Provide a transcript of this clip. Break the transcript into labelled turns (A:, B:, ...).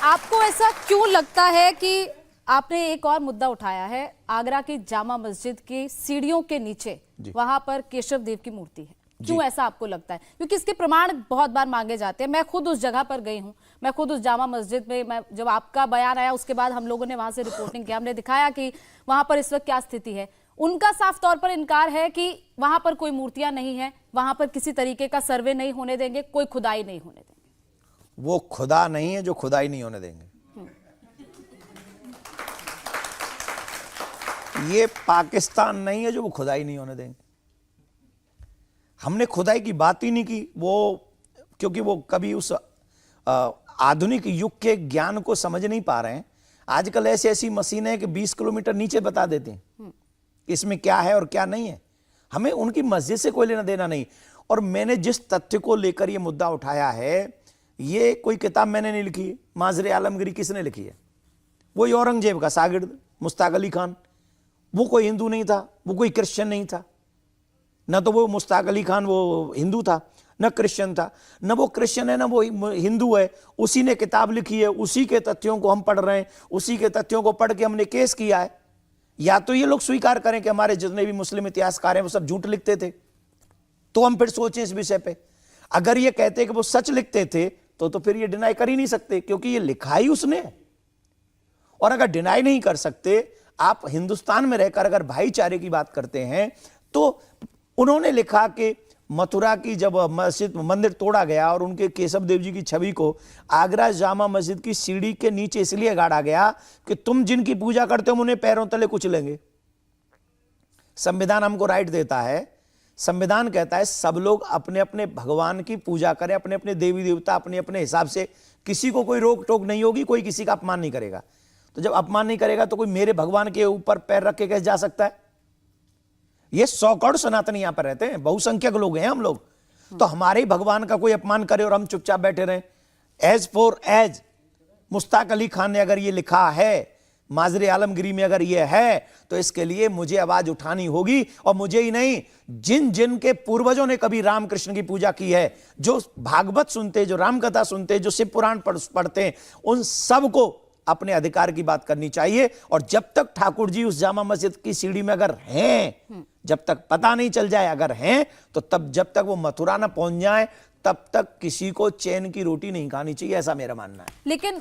A: आपको ऐसा क्यों लगता है कि आपने एक और मुद्दा उठाया है, आगरा की जामा मस्जिद की सीढ़ियों के नीचे वहां पर केशव देव की मूर्ति है, क्यों ऐसा आपको लगता है? क्योंकि इसके प्रमाण बहुत बार मांगे जाते हैं। मैं खुद उस जगह पर गई हूं, मैं खुद उस जामा मस्जिद में, मैं जब आपका बयान आया उसके बाद हम लोगों ने वहां से रिपोर्टिंग किया, हमने दिखाया कि वहां पर इस वक्त क्या स्थिति है। उनका साफ तौर पर इनकार है कि वहां पर कोई मूर्तियां नहीं है, वहां पर किसी तरीके का सर्वे नहीं होने देंगे, कोई खुदाई नहीं होने देंगे।
B: वो खुदा नहीं है जो खुदाई नहीं होने देंगे। ये पाकिस्तान नहीं है जो वो खुदाई नहीं होने देंगे। हमने खुदाई की बात ही नहीं की, वो क्योंकि वो कभी उस आधुनिक युग के ज्ञान को समझ नहीं पा रहे हैं। आजकल ऐसी ऐसी मशीनें हैं कि 20 किलोमीटर नीचे बता देती हैं इसमें क्या है और क्या नहीं है। हमें उनकी मस्जिद से कोई लेना देना नहीं। और मैंने जिस तथ्य को लेकर ये मुद्दा उठाया है, ये कोई किताब मैंने नहीं लिखी। माजरे आलमगीरी किसने लिखी है? वही औरंगजेब का शागिर्द मुश्ताक अली खान। वो कोई हिंदू नहीं था, वो कोई क्रिश्चियन नहीं था। न तो वो मुश्ताक अली खान वो हिंदू था, न क्रिश्चियन था। न वो क्रिश्चियन है न वो हिंदू है। उसी ने किताब लिखी है, उसी के तथ्यों को हम पढ़ रहे हैं, उसी के तथ्यों को पढ़ के हमने केस किया है। या तो ये लोग स्वीकार करें कि हमारे जितने भी मुस्लिम इतिहासकार हैं वो सब झूठ लिखते थे, तो हम फिर सोचें इस विषय पे। अगर ये कहते कि वो सच लिखते थे तो फिर ये डिनाई कर ही नहीं सकते, क्योंकि ये लिखा ही उसने। और अगर डिनाई नहीं कर सकते, आप हिंदुस्तान में रहकर अगर भाईचारे की बात करते हैं, तो उन्होंने लिखा कि मथुरा की जब मस्जिद मंदिर तोड़ा गया और उनके केशव देव जी की छवि को आगरा जामा मस्जिद की सीढ़ी के नीचे इसलिए गाड़ा गया कि तुम जिनकी पूजा करते हो उन्हें पैरों तले कुचलेंगे। संविधान हमको राइट देता है, संविधान कहता है सब लोग अपने अपने भगवान की पूजा करें, अपने अपने देवी देवता अपने अपने हिसाब से, किसी को कोई रोक टोक नहीं होगी, कोई किसी का अपमान नहीं करेगा। तो जब अपमान नहीं करेगा तो कोई मेरे भगवान के ऊपर पैर रख के कैसे जा सकता है? ये 100 करोड़ सनातनी यहां पर रहते हैं, बहुसंख्यक लोग हैं हम लोग, तो हमारे ही भगवान का कोई अपमान करे और हम चुपचाप बैठे रहें? As far as Mushtaq Ali Khan ने अगर ये लिखा है, माजरे आलमगीरी में अगर ये है, तो इसके लिए मुझे आवाज उठानी होगी। और मुझे ही नहीं, जिन जिन के पूर्वजों ने कभी रामकृष्ण की पूजा की है, जो भागवत सुनते, जो रामकथा सुनते, जो शिव पुराण पढ़ते हैं, उन सबको अपने अधिकार की बात करनी चाहिए। और जब तक ठाकुर जी उस जामा मस्जिद की सीढ़ी में अगर हैं, जब तक पता नहीं चल जाए अगर हैं, तो तब जब तक वो मथुरा ना पहुंच जाए, तब तक किसी को चैन की रोटी नहीं खानी चाहिए, ऐसा मेरा मानना है।
A: लेकिन